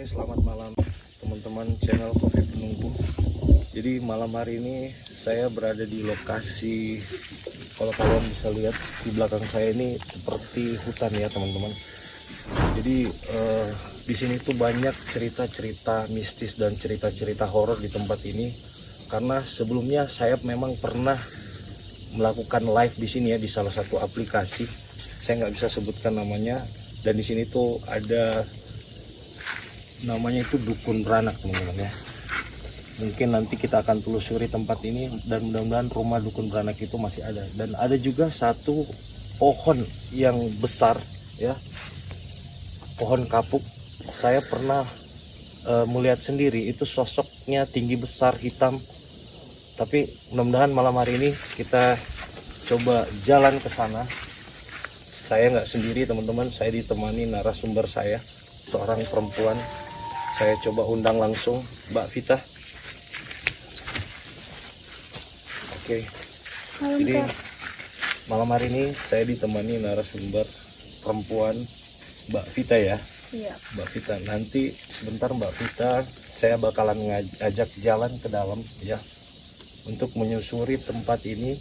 Oke, selamat malam teman-teman channel Kopi Penunggu. Jadi malam hari ini saya berada di lokasi, kalau kalian bisa lihat di belakang saya ini seperti hutan ya teman-teman. Jadi di sini tuh banyak cerita-cerita mistis dan cerita-cerita horor di tempat ini. Karena sebelumnya saya memang pernah melakukan live di sini ya, di salah satu aplikasi. Saya nggak bisa sebutkan namanya. Dan di sini tuh ada namanya itu Dukun Beranak teman-teman ya. Mungkin nanti kita akan telusuri tempat ini dan mudah-mudahan rumah Dukun Beranak itu masih ada. Dan ada juga satu pohon yang besar ya, pohon kapuk. Saya pernah melihat sendiri, itu sosoknya tinggi besar hitam. Tapi mudah-mudahan malam hari ini kita coba jalan ke sana. Saya nggak sendiri teman-teman, saya ditemani narasumber saya, seorang perempuan. Saya coba undang langsung Mbak Vita. Oke. Jadi malam hari ini saya ditemani narasumber perempuan, Mbak Vita ya. Iya. Mbak Vita, nanti sebentar Mbak Vita, saya bakalan ngajak jalan ke dalam ya, untuk menyusuri tempat ini.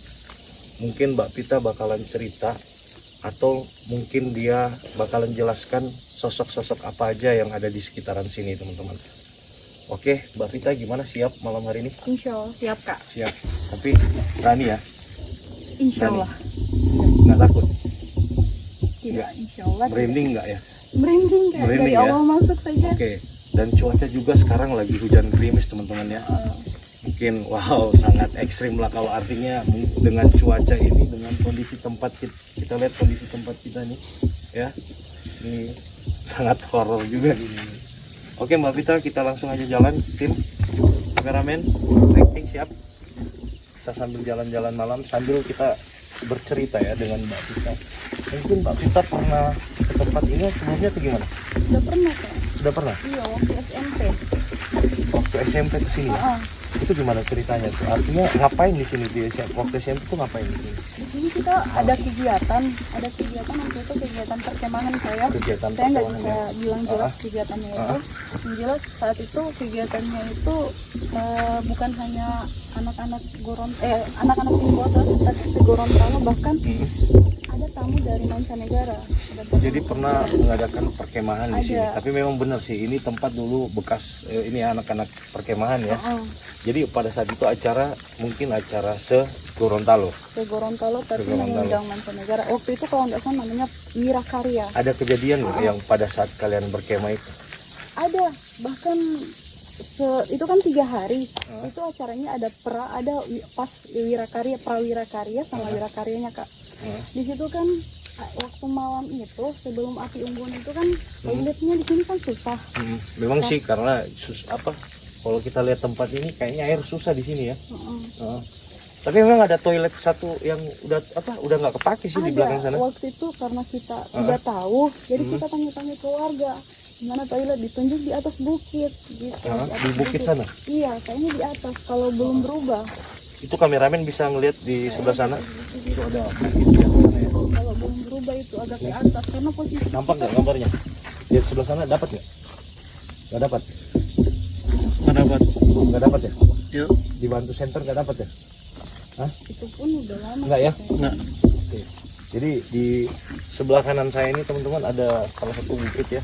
Mungkin Mbak Vita bakalan cerita, atau mungkin dia bakalan jelaskan sosok-sosok apa aja yang ada di sekitaran sini teman-teman. Oke, Mbak Vita gimana, siap malam hari ini? Insya Allah siap Kak. Siap, tapi berani ya? Insya Berani. Allah. Nggak takut? Tidak, Insya Allah. Merinding nggak ya? Merinding Kak, Merinding dari ya? awal masuk saja. Oke, dan cuaca juga sekarang lagi hujan gerimis teman-teman ya. Mungkin wow, sangat ekstrim lah kalau artinya dengan cuaca ini, dengan kondisi tempat kita lihat kondisi tempat kita nih ya, ini sangat horor juga ini. Oke Mbak Vita, kita langsung aja jalan. Tim kameramen, acting siap. Kita sambil jalan-jalan malam sambil kita bercerita ya dengan Mbak Vita. Mungkin Mbak Vita pernah ke tempat ini sebelumnya atau gimana? Sudah pernah Kak? Sudah pernah? Iya, waktu SMP. Waktu SMP ke sini ya? Itu gimana ceritanya tuh? Artinya ngapain di sini di SMP? Waktu SMP tuh ngapain di sini? Di sini kita ada kegiatan waktu itu kegiatan perkemahan saya. Kegiatan Saya nggak perkemahan bisa ya? bilang jelas kegiatannya itu. Yang jelas saat itu kegiatannya itu bukan hanya anak-anak anak-anak di kota, tapi segorontalo, bahkan ada tamu dari mancanegara. Jadi pernah mengadakan perkemahan di sini. Tapi memang benar sih, ini tempat dulu bekas ini anak-anak perkemahan ya. Jadi pada saat itu mungkin acara segorontalo. Segorontalo tapi mengundang mancanegara. Waktu itu kalau nggak salah namanya Wirakarya. Ada kejadian nggak yang pada saat kalian berkemah itu? Ada, bahkan itu kan 3 hari. Itu acaranya ada pas Wirakarya, Prawirakarya sama Wirakaryanya Kak. Di situ kan waktu malam itu sebelum api unggun itu kan toiletnya di sini kan susah. Memang sih karena kalau kita lihat tempat ini kayaknya air susah di sini ya. Tapi memang ada toilet satu yang udah nggak kepake sih di belakang sana. Waktu itu karena kita tidak tahu, jadi kita tanya-tanya ke warga mana toilet, ditunjuk di atas bukit gitu. Di bukit sana? Iya, kayaknya di atas kalau belum berubah. Itu kameramen bisa ngelihat di sebelah sana. Itu ada bukit di sana ya. Kalau belum berubah itu agak ke atas karena posisi. Nampak nggak gambarnya? Di sebelah sana dapat nggak? Nggak dapat. Nggak dapat ya? Yuk. Dibantu center nggak dapat ya? Hah? Itu pun udah lama. Nggak ya? Nggak. Oke. Jadi di sebelah kanan saya ini teman-teman ada salah satu bukit ya.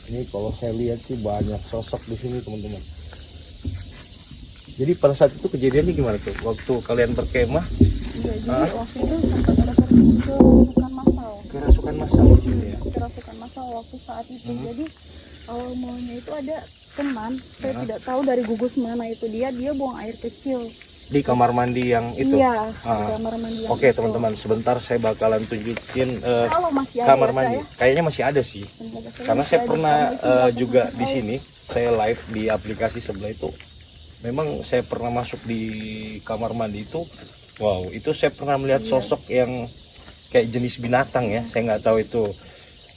Ini kalau saya lihat sih banyak sosok di sini teman-teman. Jadi pada saat itu kejadiannya gimana tuh? Waktu kalian berkemah? Iya, jadi waktu itu sempat ada kerasukan massal. Kerasukan massal di sini ya? Kerasukan massal waktu saat itu. Jadi awal mulanya itu ada teman, saya tidak tahu dari gugus mana itu dia buang air kecil. Di kamar mandi yang itu? Iya, di kamar mandi yang Oke teman-teman, sebentar saya bakalan tunjukin kalau masih ada kamar mandi. Kayaknya masih ada sih. Karena saya pernah juga di sini, saya live di aplikasi sebelah itu. Memang saya pernah masuk di kamar mandi itu. Wow, itu saya pernah melihat sosok yang kayak jenis binatang ya. Saya nggak tahu itu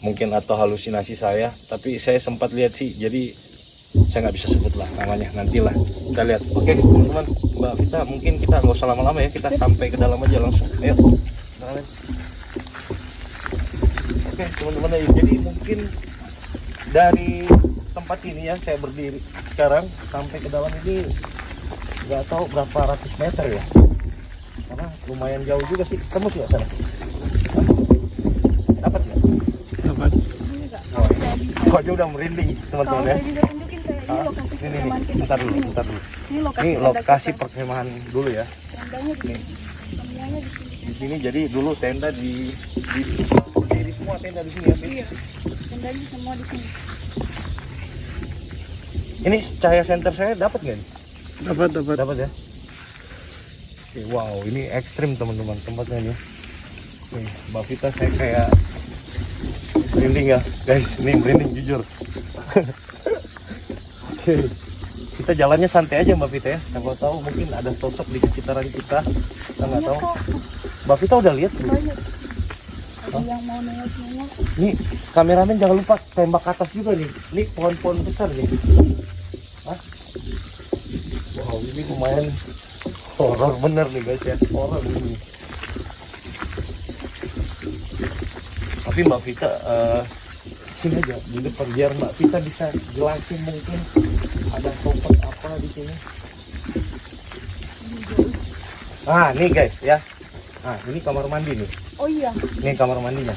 mungkin atau halusinasi saya, tapi saya sempat lihat sih. Jadi saya nggak bisa sebut lah namanya, nantilah kita lihat. Oke teman-teman, Mbak Vita, mungkin kita nggak usah lama-lama ya, kita sampai ke dalam aja langsung. Ayo. Oke teman-teman, jadi mungkin dari tempat sini ya, saya berdiri sekarang sampai ke dalam ini nggak tahu berapa ratus meter ya, karena lumayan jauh juga sih. Tembus nggak sana? Dapat nggak? Dapat. Ini enggak. Oh, kok aja udah merinding Kalau teman-teman saya ya. juga tunjukin kayak ini lokasi Ini perkemahan kita. bentar dulu, bentar dulu. Ini lokasi, Ini tenda lokasi kita. perkemahan dulu ya. Tendanya di sini. Semuanya di sini. Di sini jadi dulu tenda di berdiri semua tenda di sini ya. Fit? Iya. Tendanya semua di sini. Ini cahaya senter saya dapat nggak nih? Dapat. Dapat ya. Oke, wow, ini ekstrim teman-teman tempatnya nih. Nih, Mbak Vita saya kayak merinding ya, guys. Ini merinding jujur. Oke. Kita jalannya santai aja Mbak Vita ya. Siapa tahu mungkin ada sosok di sekitaran kita. Kita nggak tahu. Kok Mbak Vita udah lihat belum? banyak. Ada yang mau nengok-nengok. Nih, kameramen jangan lupa tembak ke atas juga nih. Ini pohon-pohon besar nih. Hah? Wow, ini lumayan horor bener nih guys ya. Horor ini. Tapi Mbak Vita sini aja di depan biar Mbak Vita bisa jelasin mungkin ada sosok apa di sini. Ah, nih guys ya. Ah, ini kamar mandi nih. Oh iya, Ini kamar mandinya.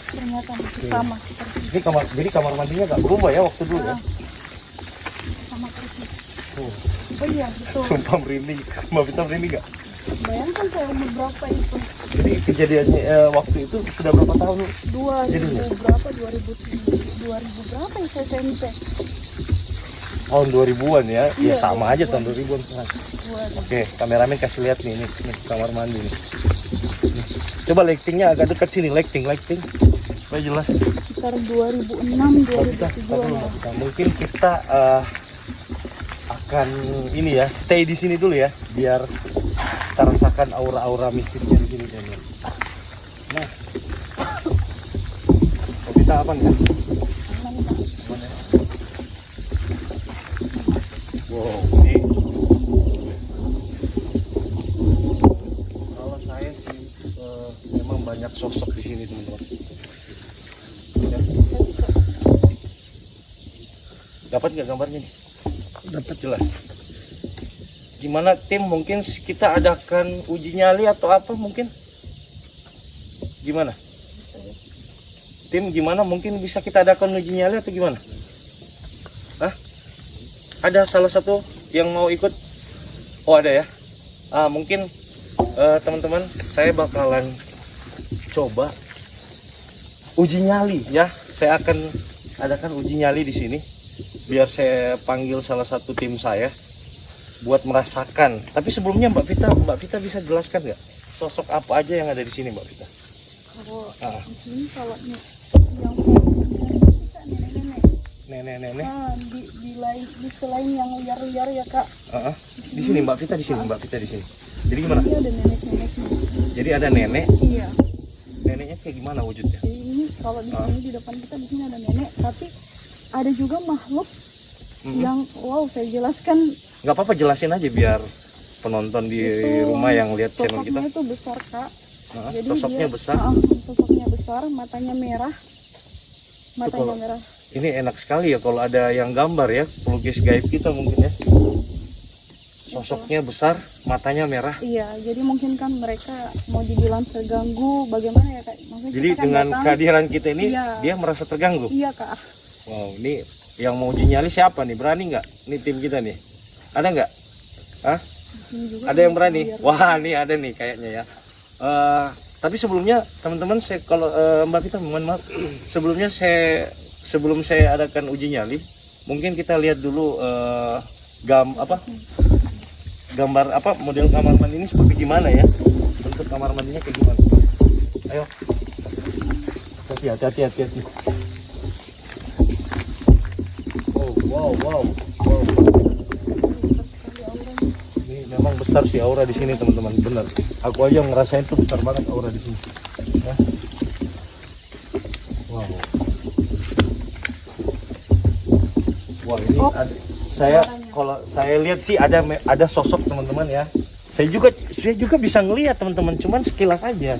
ternyata masih Oke. sama seperti Ini kamar, jadi kamar mandinya nggak berubah ya waktu dulu ya. sama persis. Tuh, Oh iya, betul. sumpah merinding. Mbak Vita merinding nggak? Bayangkan saya umur berapa itu? Jadi kejadiannya waktu itu sudah berapa tahun? 2000 Jadinya? berapa? 2000 berapa ya saya SMP? Tahun 2000-an ya. Ya Iya, sama aja 2000-an. tahun 2000-an. Nah, 2000. oke, kameramen kasih lihat nih, ini kamar mandi nih. Nih. Coba lightingnya agak dekat sini, lighting. Supaya jelas. Sekitar 2006, Mbak Vita, 2007 Mbak Vita, mungkin kita akan ini ya, stay di sini dulu ya, biar kita rasakan aura-aura mistisnya di sini kayaknya. Nah, Mbak Vita apa nih? Aman ya? Wow, ini kalau saya sih memang banyak sosok di sini teman-teman. Ya. Dapat nggak gambarnya nih? Dapat. Jelas. Gimana tim, mungkin kita adakan uji nyali atau apa mungkin? Gimana? Tim gimana, mungkin bisa kita adakan uji nyali atau gimana? Hah? Ada salah satu yang mau ikut? Oh ada ya? Mungkin teman-teman saya bakalan coba uji nyali ya. Saya akan adakan uji nyali di sini. Biar saya panggil salah satu tim saya buat merasakan. Tapi sebelumnya Mbak Vita bisa jelaskan nggak sosok apa aja yang ada di sini Mbak Vita? Kalau Ah. di sini kalau yang kita nenek-nenek. Nenek-nenek. Nah, di lain di selain yang liar-liar ya kak. Di sini Mbak Vita di sini. Jadi gimana? Ini ada nenek-neneknya. Jadi ada nenek. Iya. Neneknya kayak gimana wujudnya? Jadi ini kalau di sini di depan kita di sini ada nenek, tapi ada juga makhluk yang saya jelaskan Nggak apa-apa, jelasin aja biar penonton di itu rumah yang lihat channel kita. sosoknya itu besar kak. Jadi Sosoknya dia, besar. sosoknya besar, matanya merah. Matanya kalau- merah. Ini enak sekali ya kalau ada yang gambar ya, pelukis gaib kita mungkin ya. Sosoknya besar, matanya merah. Iya, jadi mungkin kan mereka mau dibilang terganggu, bagaimana ya kak? Maksudnya Jadi kita kan dengan datang, kehadiran kita ini Iya. dia merasa terganggu. iya kak. Wow, ini yang mau uji nyali siapa nih? Berani nggak? Ini tim kita nih. Ada nggak? Hah? Di sini juga Ada yang berani? liar. Wah, nih ada nih kayaknya ya. Tapi sebelumnya teman-teman, saya kalau Mbak Vita mohon maaf, sebelum saya adakan uji nyali, mungkin kita lihat dulu gambar apa model kamar mandi ini seperti gimana ya? Bentuk kamar mandinya kayak gimana? Ayo. Hati-hati. Wow. Ini memang besar sih aura di sini teman-teman, benar. Aku aja ngerasain tuh besar banget aura di sini. Ya. Wow. Wah ini kalau saya lihat sih ada sosok teman-teman ya. Saya juga bisa ngelihat teman-teman, cuman sekilas aja.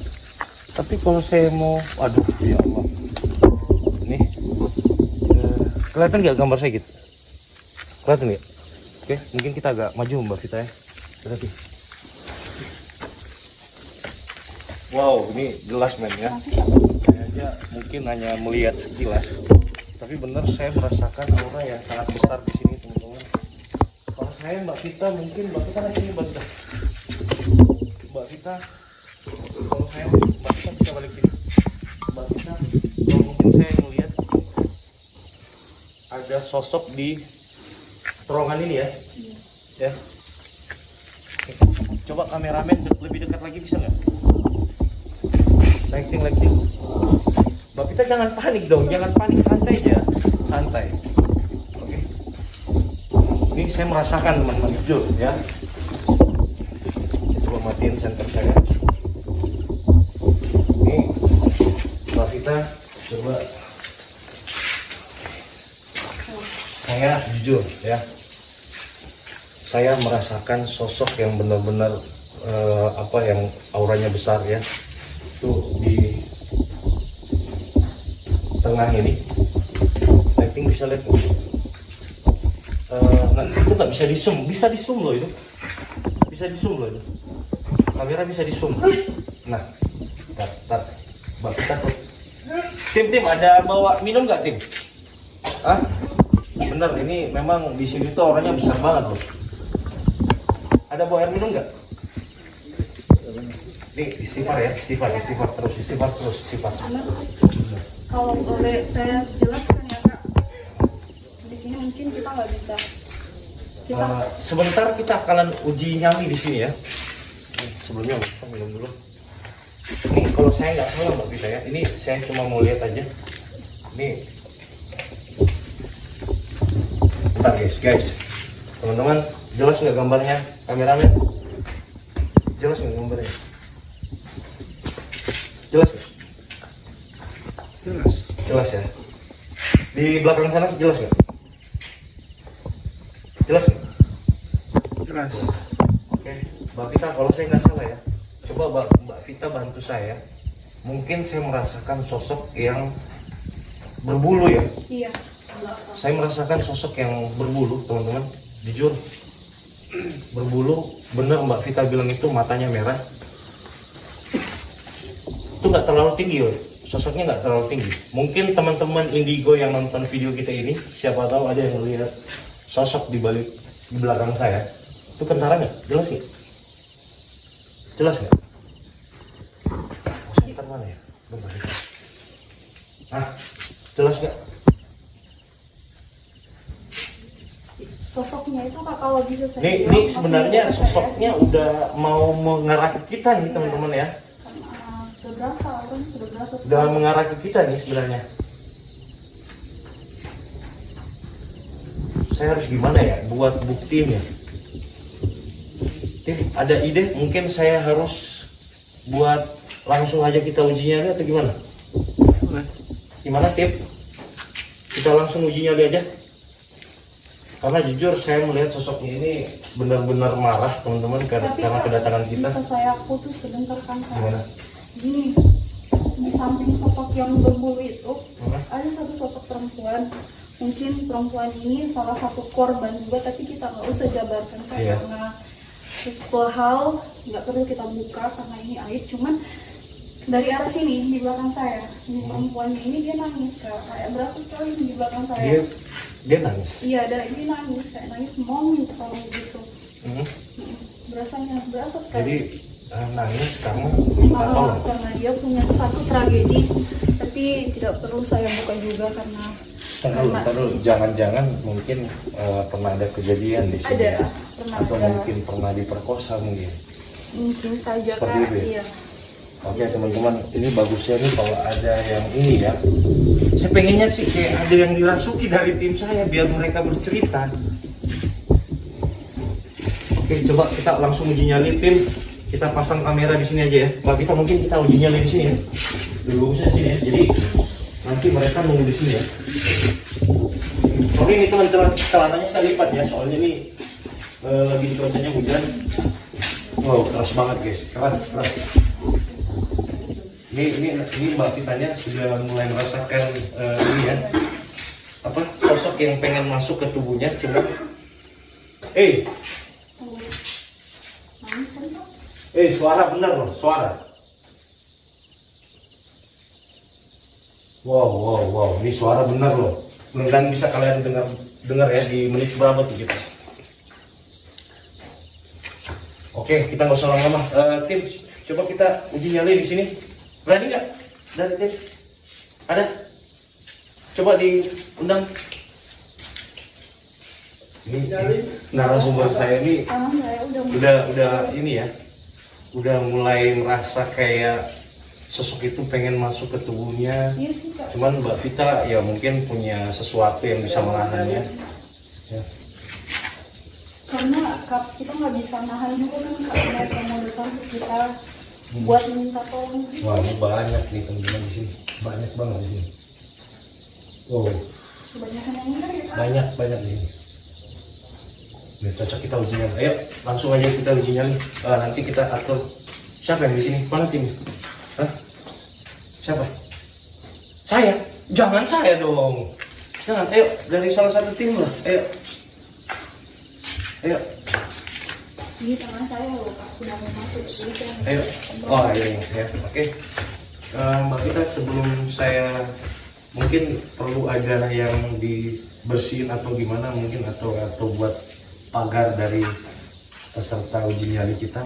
Tapi kalau saya mau, aduh ya Allah. Nih, Kelihatan nggak gambar saya gitu? Kelihatan nggak? Oke, mungkin kita agak maju Mbak Vita ya. Lihat. Wow, ini jelas men ya. Saya aja mungkin hanya melihat sekilas, tapi benar saya merasakan aura yang sangat besar di sini teman-teman. Kalau saya Mbak Vita, mungkin Mbak Vita kan sini Mbak Vita. Mbak Vita, kalau saya Mbak Vita bisa balik sini. Mbak Vita, kalau mungkin saya melihat ada sosok di terowongan ini ya. Ya. Coba kameramen lebih dekat lagi bisa nggak? Lighting. Mbak Vita jangan panik dong, jangan panik, santai aja, santai. Oke. Ini saya merasakan teman-teman jujur ya. Saya coba matiin senter saya. Ini Mbak Vita coba. Saya jujur ya. Saya merasakan sosok yang benar-benar yang auranya besar ya. Itu di tengah ini. Lighting bisa lihat nanti itu nggak bisa di zoom, bisa di zoom loh itu, bisa di zoom loh itu, kamera bisa di zoom. Nah, tar, Mbak Vita tuh. Tim ada bawa minum nggak tim? Ah, bener ini memang di sini tuh orangnya besar banget loh. Ada bawa air minum nggak? Nih, istighfar ya, istighfar terus. Kalau boleh saya jelaskan ya Kak, di sini mungkin kita nggak bisa. Sebentar kita akan uji nyali di sini ya. Sebelumnya kita minum dulu. Ini kalau saya nggak salah Mbak Vita ya, ini saya cuma mau lihat aja. Ini, bentar guys, teman-teman, jelas nggak gambarnya, kameramen? Jelas nggak gambarnya? Jelas ya? Jelas ya. Di belakang sana jelas nggak? Jelas nggak? Jelas. Oke, Mbak Vita kalau saya nggak salah ya, coba Mbak Vita bantu saya. Mungkin saya merasakan sosok yang berbulu ya. Iya. Saya merasakan sosok yang berbulu teman-teman. Jujur, berbulu. Bener Mbak Vita bilang itu matanya merah. Itu nggak terlalu tinggi loh, sosoknya nggak terlalu tinggi. Mungkin teman-teman indigo yang nonton video kita ini, siapa tahu ada yang melihat sosok di belakang saya. Itu kentara nggak? Jelas nggak? Jelas nggak? Senter mana ya? Bentar. Jelas nggak? Sosoknya itu Kak kalau bisa saya Ini bilang, sebenarnya makanya sosoknya udah mau mengarah ke kita nih teman-teman ya. sudah berasa, orang sudah berasa Sudah mengarah ke kita nih sebenarnya. Saya harus gimana ya buat buktinya? Tim, ada ide? Mungkin saya harus buat langsung aja kita uji nyali atau gimana? Gimana Tim? Kita langsung uji nyali aja? Karena jujur saya melihat sosoknya ini benar-benar marah teman-teman karena kedatangan kita. Bisa saya putus sebentar kan Kak? Gimana? Gini, di samping sosok yang berbulu itu ada satu sosok perempuan. Mungkin perempuan ini salah satu korban juga, tapi kita nggak usah jabarkan Kak, karena sesuatu hal nggak perlu kita buka karena ini aib. Cuman dari arah sini di belakang saya, ini perempuan ini dia nangis Kak, kayak berasa sekali di belakang saya. Dia nangis? Iya, dia nangis, kayak nangis mom kalau gitu. Berasa sekali. Jadi nangis karena minta tolong? Karena dia punya satu tragedi, tapi tidak perlu saya buka juga karena Taruh, jangan-jangan mungkin pernah ada kejadian di sini ada, pernah atau ada. mungkin pernah diperkosa Mungkin saja seperti Kak, itu ya? iya. Oke teman-teman, ini bagusnya nih kalau ada yang ini ya. Saya pengennya sih kayak ada yang dirasuki dari tim saya biar mereka bercerita. Oke, coba kita langsung uji nyali tim. Kita pasang kamera di sini aja ya. Mbak Vita mungkin kita uji nyali di sini ya. Bagusnya sini ya. Jadi nanti mereka nunggu di sini ya. Oke, ini teman celananya saya lipat ya. Soalnya ini lagi cuacanya hujan. Wow, keras banget guys, keras. Ini Mbak Vitanya sudah mulai merasakan ini ya, apa sosok yang pengen masuk ke tubuhnya, cuma suara bener loh, suara. Wow, ini suara bener loh. Mudah-mudahan bisa kalian dengar ya di menit berapa tuh kita. Oke, kita nggak usah lama-lama. Tim, coba kita uji nyali di sini. Berani nggak? Dari tim? Ada? Coba diundang. Ini narasumber saya ini saya udah ini ya, udah mulai merasa kayak sosok itu pengen masuk ke tubuhnya. Iya sih, Kak. Cuman Mbak Vita ya mungkin punya sesuatu yang bisa menahannya. Ya. Karena kita nggak bisa nahan juga kan, Kak. Mereka mau datang ke kita buat minta tolong. Wah, ini banyak nih teman-teman di sini, banyak banget di sini. Wow, Kebanyakan yang enggak ya, Kak. banyak di sini. Udah cocok kita uji nyali. Ayo langsung aja kita uji nyali. Nanti kita atur siapa yang di sini. Mana timnya? Hah? Siapa? Saya? Jangan saya dong. Jangan. Ayo dari salah satu tim lah. Ayo. Ini tangan saya loh, Kak. Udah mau masuk. Jadi saya Ayo. Oh ini ya. Oke. Mbak Vita, sebelum saya mungkin perlu ada yang dibersihin atau gimana mungkin atau buat pagar dari peserta uji nyali kita.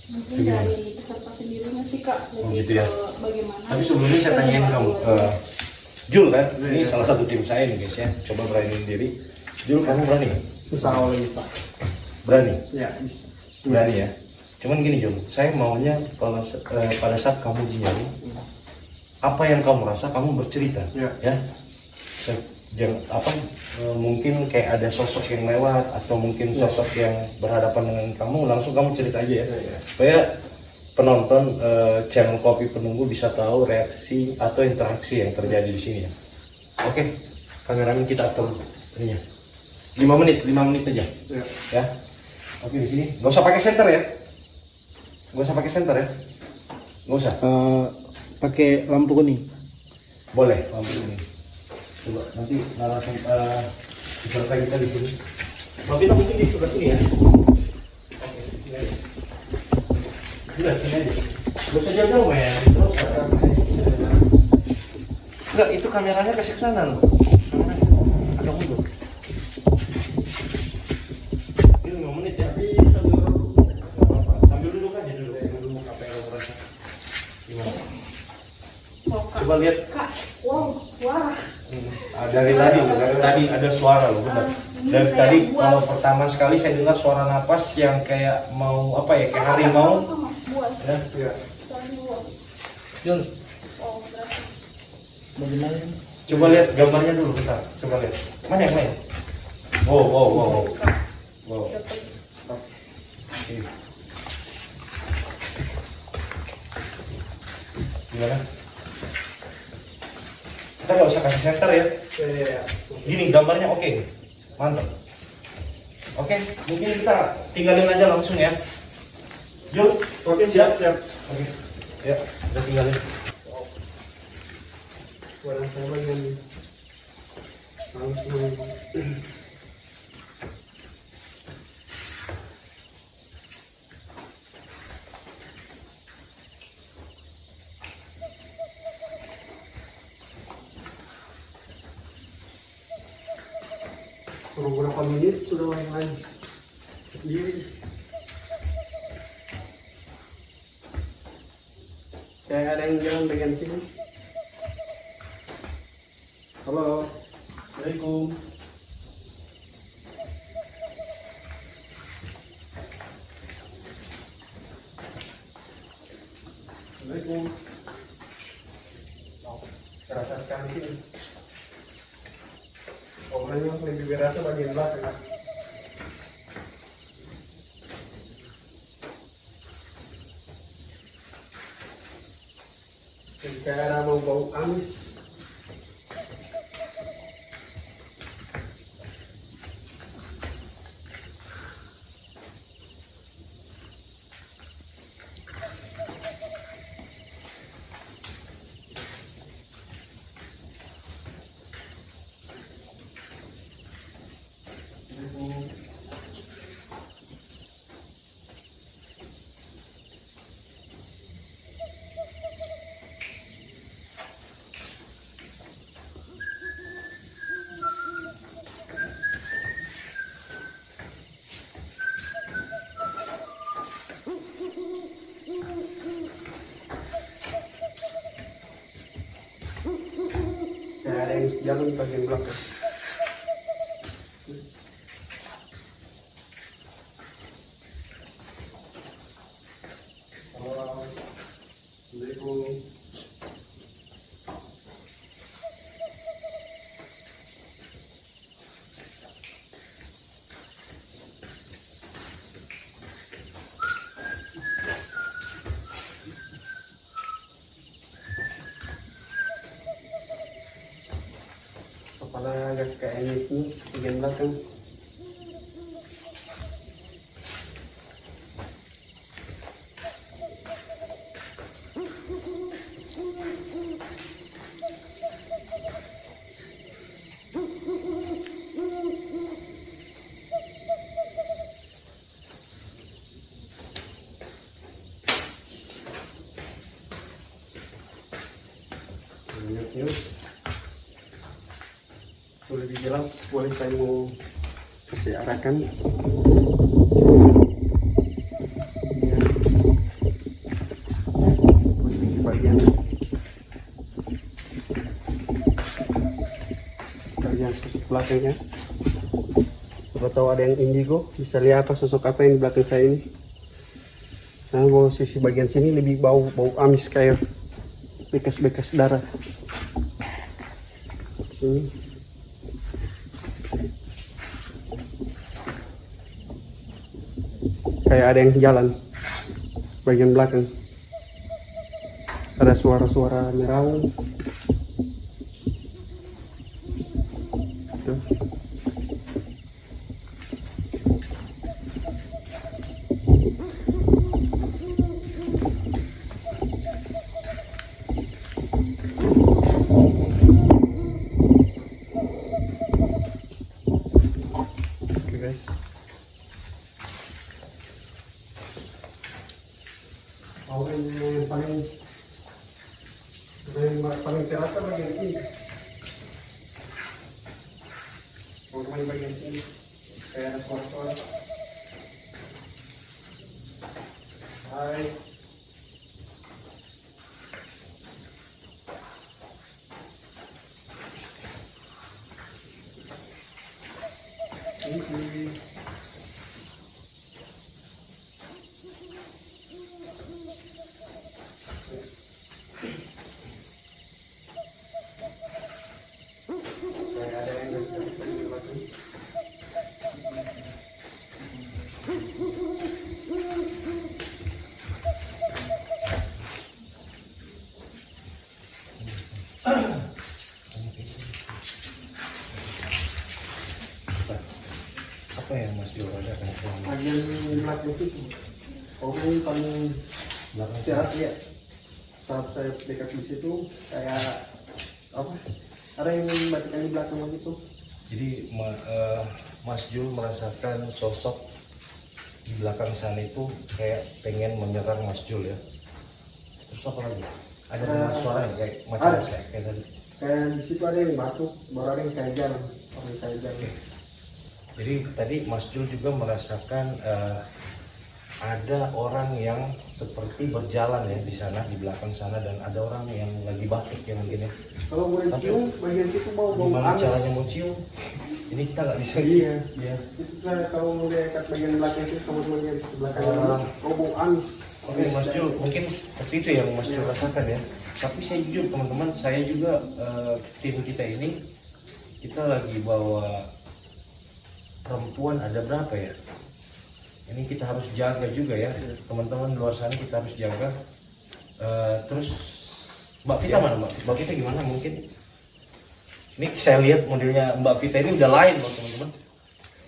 mungkin dari peserta sendirinya sih, Kak. Lebih Gitu ya. ke bagaimana. Tapi sebelumnya saya tanyain kamu, Jul kan? Ini salah satu tim saya nih guys ya. Coba beraniin diri. Jul, kamu berani nggak? Bisa. Berani? Ya, bisa. Berani ya. Cuman gini Jul, saya maunya kalau pada saat kamu uji nyali, apa yang kamu rasa kamu bercerita, ya. Mungkin kayak ada sosok yang lewat atau mungkin sosok yang berhadapan dengan kamu, langsung kamu cerita aja ya. Supaya penonton channel Kopi Penunggu bisa tahu reaksi atau interaksi yang terjadi di sini ya. Oke, kameramen kita atur ininya. 5 menit aja. Ya. Oke, di sini. Nggak usah pakai senter ya. Nggak usah. Pakai lampu kuning. Boleh, lampu ini. Coba nanti langsung peserta kita di sini. Mbak Vita mungkin di sebelah sini ya. Oke, sini aja. Udah, sini aja. Gak usah jauh-jauh men. Terus enggak, itu kameranya kasih ke sana loh. Kameranya agak mundur. Ini 5 menit ya. Sambil duduk aja dulu. Apa yang kamu rasa? Gimana? Coba lihat. Kak, wow, suara. Dari tadi ada suara loh, benar. Dari tadi kalau pertama sekali saya dengar suara napas yang kayak mau apa ya, kayak harimau. Sama buas. Ya. Suara buas. Jun, Oh, berasa. Bagaimana? coba lihat gambarnya dulu bentar. Coba lihat. Mana yang lain? Wow. Dapat. Oke. Gimana? Kita nggak usah kasih center ya. Gini gambarnya oke. Mantap. Oke, mungkin kita tinggalin aja langsung ya. Jul, oke siap. Oke. Ya, kita tinggalin. Warna sama yang langsung. Beberapa menit sudah lain-lain. Kayak ada yang jalan dengan sini. Halo. Assalamualaikum. Assalamualaikum. Terasa sekali sini. Orangnya lebih berasa bagian belakang. Jadi kayak ada mau bau amis. jalan di bagian belakang. Assalamualaikum. Kepala agak kayak itu bagian belakang. Yuk. Untuk lebih jelas boleh saya mau kasih arahkan ya, posisi bagian sosok belakangnya. Kalau tahu ada yang indigo bisa lihat apa sosok apa yang di belakang saya ini. Nah, posisi bagian sini lebih bau amis kayak bekas-bekas darah. Sini. Kayak ada yang jalan bagian belakang. Ada suara-suara meraung. Tuh. Oke guys. Yang paling terasa bagian sini. Paling bagian sini kayak ada suara-suara. Hai. Ini. Apa yang Mas Jo rasakan selama Bagian belakang situ. Ini paling belakang jelas ya. Saat saya dekat di situ kayak apa? Ada yang mematikan di belakang begitu. Jadi Mas Jul merasakan sosok di belakang sana itu kayak pengen menyerang Mas Jul ya. Terus apa lagi? Ada dengar suara kayak macam kayak tadi. Kayak di situ ada yang batuk, baru ada yang kayak jalan, orang kayak jalan. Jadi tadi Mas Jul juga merasakan ada orang yang seperti berjalan ya di sana, di belakang sana, dan ada orang yang lagi batuk ya mungkin ya. Kalau mau cium bagian situ bau Gimana amis. caranya mau cium? Ini kita nggak bisa. Iya. Iya. Itu kan kalau mau dekat bagian belakang itu teman-teman yang di belakang bau amis. Oke Mas Jul, mungkin seperti itu yang Mas Jul rasakan ya. Tapi saya jujur teman-teman, saya juga tim kita ini kita lagi bawa perempuan ada berapa ya? Ini kita harus jaga juga ya, teman-teman luar sana kita harus jaga. Terus Mbak Vita mana Mbak? Mbak Vita gimana mungkin? Ini saya lihat modelnya Mbak Vita ini udah lain loh teman-teman.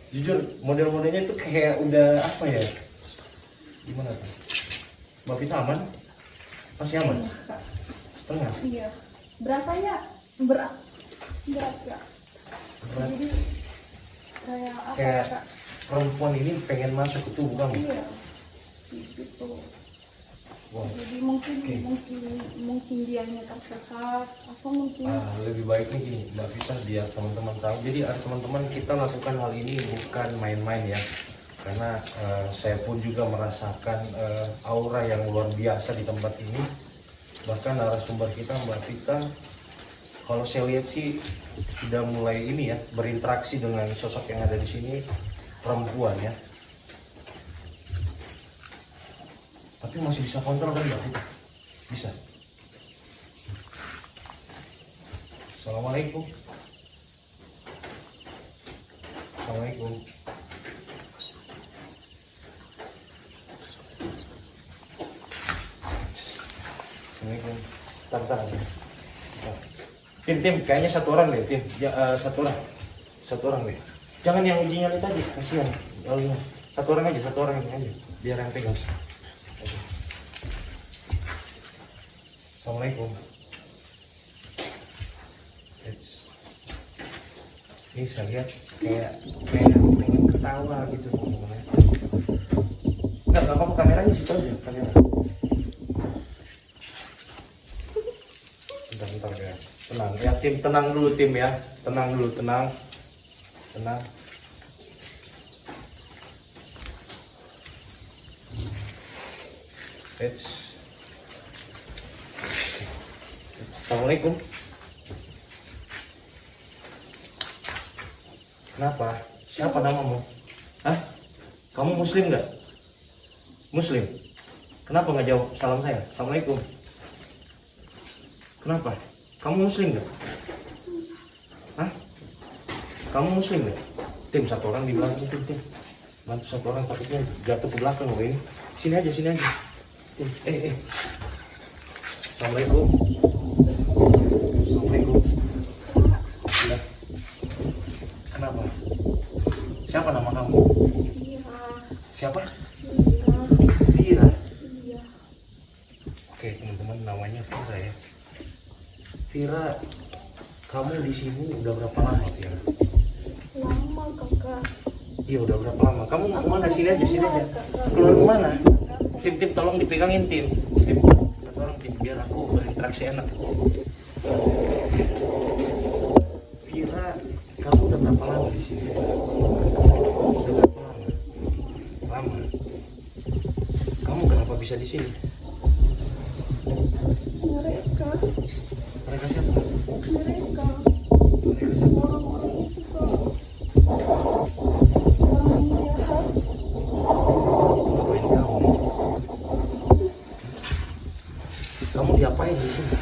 Jujur model-modelnya itu kayak udah apa ya? Gimana tuh? Mbak Vita aman? Masih aman? Setengah? Iya. Berasanya berat ya. Berat. Jadi kayak apa Kayak ya, Kak? perempuan ini pengen masuk ke tubuh kamu. Iya. Gitu. Wow. Jadi mungkin Oke. mungkin dianya tersesat atau mungkin Lebih baik nih gini Mbak Vita biar teman-teman tahu. Jadi teman-teman kita lakukan hal ini bukan main-main ya. Karena saya pun juga merasakan aura yang luar biasa di tempat ini. Bahkan narasumber kita Mbak Vita Kalau saya lihat sih sudah mulai ini ya, berinteraksi dengan sosok yang ada di sini, perempuan ya. Tapi masih bisa kontrol kan Mbak? Bisa. Assalamualaikum. Assalamualaikum. Assalamualaikum. Bentar. Tim, kayaknya satu orang deh, tim. Ya, satu orang deh. Jangan yang uji nyali tadi, kasihan. Satu orang aja, biar yang pegang. Oke. Assalamualaikum. Ini saya lihat kayak pengen ketawa gitu ngomongnya. Enggak apa-apa, kameranya situ aja, kamera. Bentar ya. Tenang ya tim, tenang dulu tim ya. Tenang. Assalamualaikum. Kenapa? Siapa namamu? Hah? Kamu muslim nggak? Muslim? Kenapa nggak jawab salam saya? Assalamualaikum. Kenapa? Kamu muslim nggak? Hah? Kamu muslim nggak? Tim, satu orang di belakang tim. Bantu satu orang, takutnya jatuh ke belakang loh ini. Sini aja. Tim, Assalamualaikum. Ya. Kenapa? Siapa nama kamu? Siapa? Vira. Iya. Oke teman-teman, namanya Vira ya. Vira, kamu di sini udah berapa lama Vira? Lama kakak. Iya udah berapa lama? Kamu mau kemana? Sini aja. Keluar kemana? Tim, tolong dipegangin tim. Tolong tim, biar aku berinteraksi enak. Vira, kamu udah berapa lama di sini? Udah berapa lama? Lama. Kamu kenapa bisa di sini? Mereka siapa? Mereka siapa? orang-orang itu kak. Orang jahat. Ngapain kamu? Kamu diapain di sini?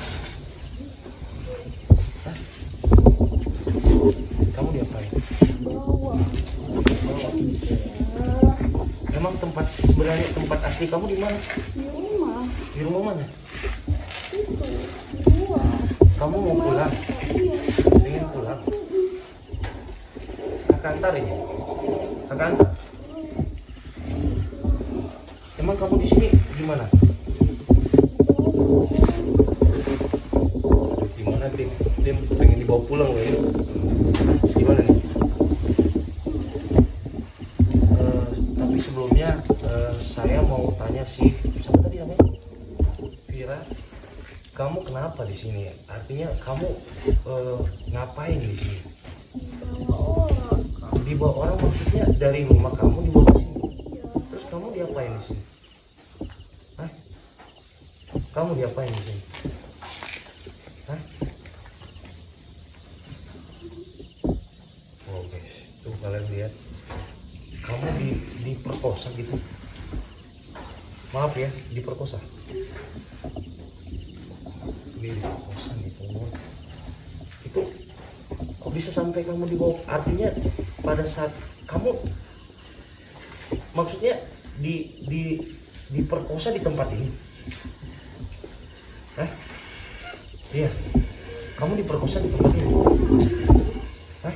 Hah? Kamu diapain? Bawa. Emang sebenarnya tempat asli kamu di mana? Di rumah. Di rumah mana? Itu. Di luar. Kamu mau pulang? Iya. Pengen pulang? Kakak antar ini? Kakak antar? Emang kamu di sini gimana? Gimana tim? Tim pengen dibawa pulang loh ini. Gimana nih? Tapi sebelumnya saya mau tanya sih, siapa tadi namanya? Vira, kamu kenapa di sini? Artinya kamu ngapain di sini? Bawa orang kak. Dibawa orang maksudnya dari rumah kamu dibawa ke sini. Iya. Terus kamu diapain di sini? Hah? Kamu diapain di sini? Hah? Oh guys, tuh kalian lihat. Kamu diperkosa gitu. Maaf ya, diperkosa. Diperkosa gitu. Itu kok bisa sampai kamu dibawa? Artinya pada saat kamu maksudnya diperkosa di tempat ini? Hah? Iya. Kamu diperkosa di tempat ini? Hah?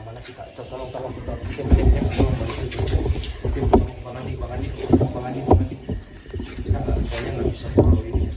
Mana sih Kak? Tolong Bang Andi. Kita kayaknya nggak bisa kalau ini ya.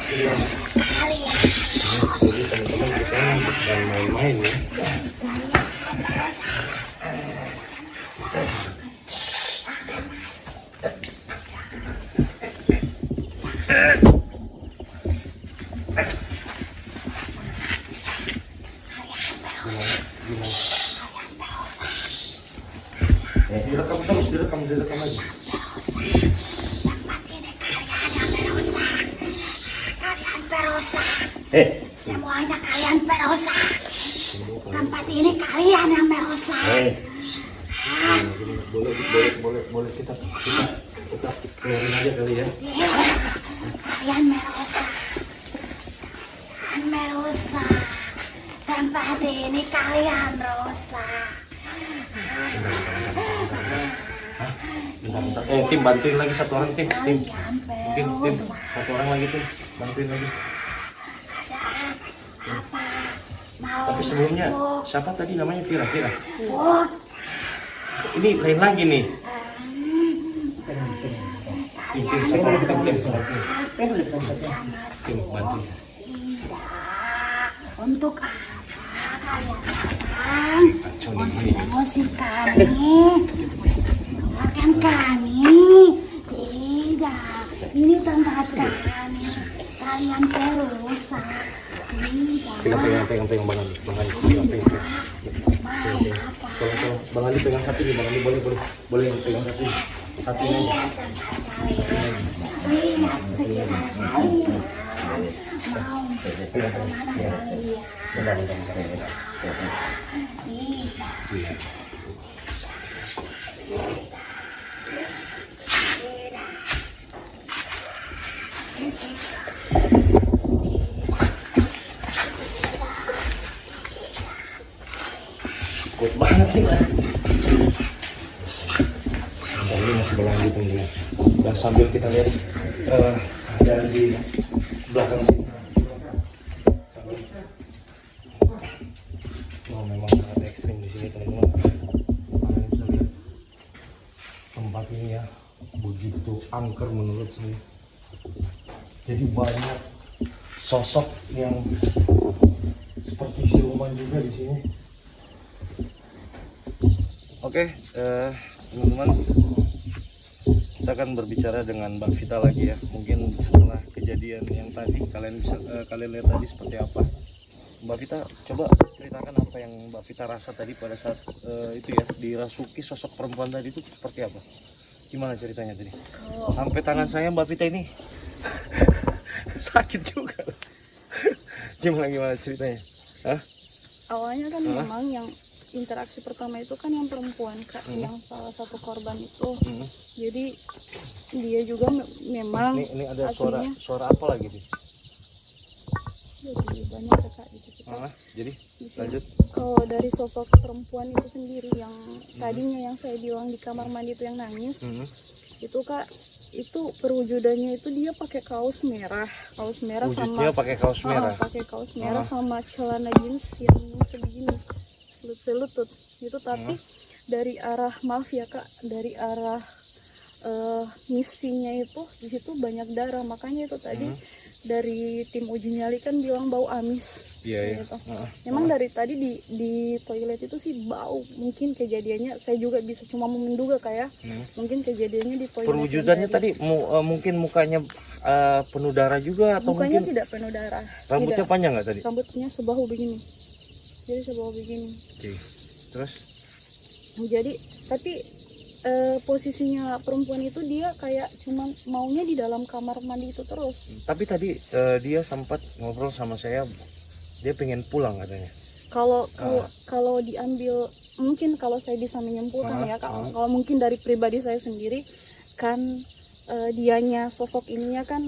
Jadi teman-teman kita bukan main-main ya. Direkam terus, direkam lagi. Kalian perusak. Semuanya kalian perusak. Tempat ini kalian yang merusak. Boleh kita keluarin aja kali ya. Kalian merusak. Kalian merusak. Tempat ini kalian rusak. Bentar. Tim bantuin lagi satu orang tim. Mungkin satu orang lagi tim bantuin lagi. Tapi sebelumnya siapa tadi namanya Vira? Ini lain lagi nih. Tim satu orang tim bantuin. Untuk apa kalian Kacau datang? nih. Mengusir kami, keluarkan kami. Tidak, ini tempat kami. Kalian perusak. Tidak. Pegang Bang Ali. Tolong Bang Ali pegang satu nih, Bang Ali boleh pegang satu. Satu aja. Lihat tempat kalian. Lihat sekitar kalian. Mau kemana kalian? Tidak. Kuat banget sih guys. Ini masih berlanjut ini. Dan sambil kita lihat ada di belakang sini. Oh, memang sangat ekstrim di sini teman-teman. Kalian bisa lihat tempat ini ya begitu angker menurut saya. Jadi banyak sosok yang seperti siluman juga di sini. Oke, teman-teman, kita akan berbicara dengan Mbak Vita lagi ya. Mungkin setelah kejadian yang tadi kalian bisa kalian lihat tadi seperti apa. Mbak Vita, coba ceritakan apa yang Mbak Vita rasa tadi pada saat itu ya dirasuki sosok perempuan tadi itu seperti apa? Gimana ceritanya tadi? Sampai tangan saya Mbak Vita ini sakit juga. Gimana ceritanya? Hah? Awalnya kan memang yang interaksi pertama itu kan yang perempuan Kak, yang salah satu korban itu. Jadi dia juga memang Ini ada aslinya, suara apa lagi nih? jadi banyak ya, Kak di sekitar. Jadi Di sini. lanjut. Kalau dari sosok perempuan itu sendiri yang tadinya yang saya bilang di kamar mandi itu yang nangis, itu Kak, itu perwujudannya itu dia pakai kaos merah Wujudnya pakai kaos merah. pakai kaos merah sama celana jeans yang segini selutut itu, tapi dari arah, maaf ya Kak, dari arah misfinya itu di situ banyak darah, makanya itu tadi dari tim uji nyali kan bilang bau amis. Iya. Gitu. Memang dari tadi di toilet itu sih bau, mungkin kejadiannya saya juga bisa cuma menduga kayak mungkin kejadiannya di toilet. Perwujudannya tadi mungkin mukanya penuh darah juga atau mukanya mungkin tidak penuh darah. rambutnya Tidak. panjang nggak tadi? Rambutnya sebahu begini. Jadi sebahu begini. Oke. Terus? Jadi tapi posisinya perempuan itu dia kayak cuma maunya di dalam kamar mandi itu terus. Tapi tadi dia sempat ngobrol sama saya, dia pengen pulang katanya. Kalau diambil, mungkin kalau saya bisa menyimpulkan ya, kalau mungkin dari pribadi saya sendiri kan, dianya sosok ininya kan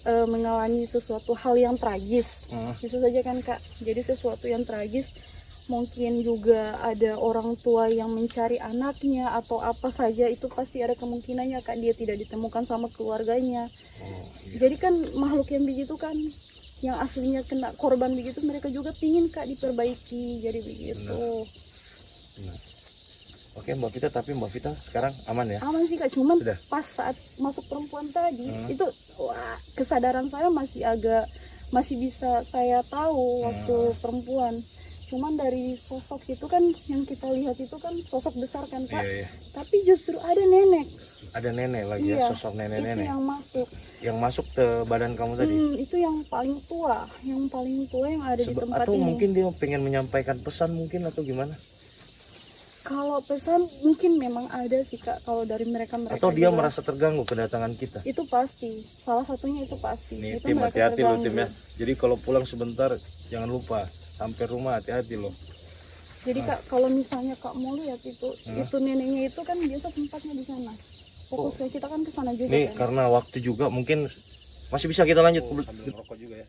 mengalami sesuatu hal yang tragis, bisa saja kan Kak, jadi sesuatu yang tragis, mungkin juga ada orang tua yang mencari anaknya atau apa saja, itu pasti ada kemungkinannya Kak dia tidak ditemukan sama keluarganya. Jadi kan makhluk yang begitu kan, yang aslinya kena korban begitu, mereka juga pingin Kak diperbaiki, jadi begitu. Oke Mbak Vita, tapi Mbak Vita sekarang aman ya? Aman sih Kak, cuman Sudah. pas saat masuk perempuan tadi itu wah, kesadaran saya masih bisa saya tahu waktu perempuan. Cuman dari sosok itu kan yang kita lihat itu kan sosok besar kan Kak. Iya. Tapi justru ada nenek. Ada nenek lagi Iya, ya, sosok Itu nenek-nenek. yang Yang masuk masuk. ke badan kamu tadi. Itu yang paling tua yang ada di tempat Atau ini. mungkin dia pengen menyampaikan pesan mungkin atau gimana? Kalau pesan mungkin memang ada sih Kak, kalau dari mereka Atau dia juga. merasa terganggu kedatangan kita? Itu pasti, salah satunya itu pasti. Nih Itu tim, mereka hati-hati loh tim ya. terganggu. Jadi kalau pulang sebentar jangan lupa sampai rumah hati-hati loh. Jadi Kak, kalau misalnya Kak mau lihat itu neneknya itu kan biasa tempatnya di sana. Fokusnya kita kan ke sana juga Nih kan. karena waktu juga mungkin masih bisa kita lanjut sambil rokok juga ya.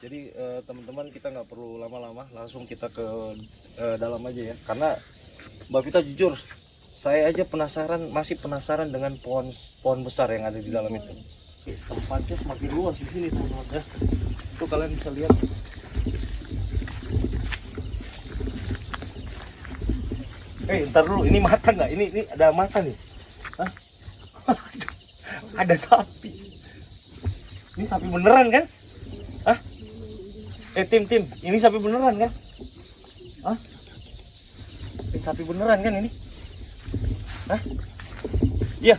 Jadi teman-teman kita nggak perlu lama-lama, langsung kita ke dalam aja ya. Karena Mbak Vita jujur, saya aja masih penasaran dengan pohon besar yang ada di dalam itu. Tempatnya semakin luas di sini teman-teman ya. Itu kalian bisa lihat. Ntar dulu, ini mata nggak? Ini ada mata nih. Hah? Ada sapi. Ini sapi beneran kan? Hah? Tim, ini sapi beneran kan? Hah? Ini sapi beneran kan ini? Hah? Iya.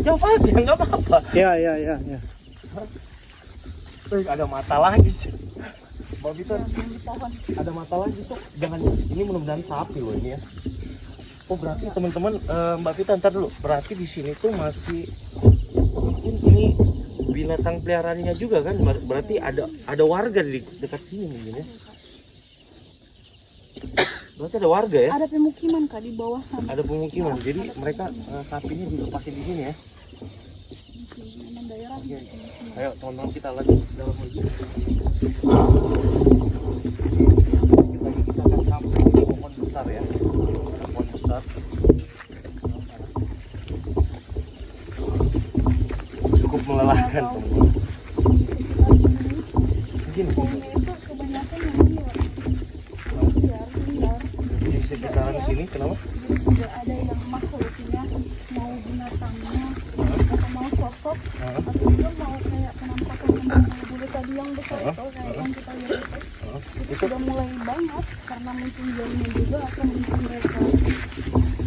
Jawab aja, nggak apa-apa. Ya. Ada mata lagi sih. Mbak Vita, Di pohon. ada mata lagi tuh. Jangan, ini mudah-mudahan sapi loh ini ya. Oh berarti teman-teman, Mbak Vita ntar dulu. Berarti di sini tuh masih mungkin ini binatang peliharaannya juga kan? Berarti ada warga di dekat sini mungkin ya. Berarti ada warga ya? Ada pemukiman Kak di bawah sana. Ada pemukiman. Jadi mereka sapinya dilepasin di sini ya. Memang daerah. Oke. Ayo teman-teman kita lagi dalam lagi. Kita akan sampai di pohon besar ya. Pohon besar. Cukup melelahkan teman-teman. Mungkin Pohonnya itu kebanyakan yang liar. Liar. di sekitaran sini kenapa? Jadi sudah ada yang makhluknya, mau binatangnya, atau mau sosok, atau juga mau kayak penampakan bulu tadi yang besar itu kayak yang kita lihat itu sudah mulai banyak karena mungkin jamnya juga atau mungkin mereka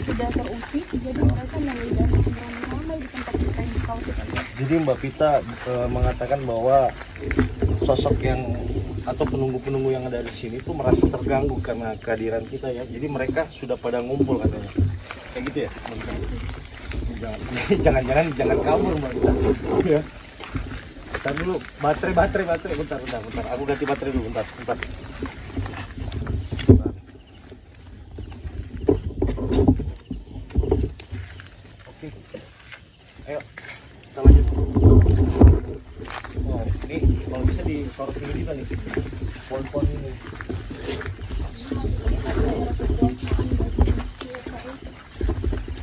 sudah terusik, jadi mereka mulai datang ramai-ramai di tempat kita ini kalau kita lihat. Jadi Mbak Vita mengatakan bahwa sosok yang atau penunggu-penunggu yang ada di sini tuh merasa terganggu karena kehadiran kita ya. Jadi mereka sudah pada ngumpul katanya. Kayak gitu ya? Jangan kabur Mbak Vita. Ya. Bentar dulu, baterai bentar. Aku ganti baterai dulu bentar. Oke. Ayo, kita lanjut. Oh, ini kalau bisa disorot ini juga nih. Pohon-pohon ini.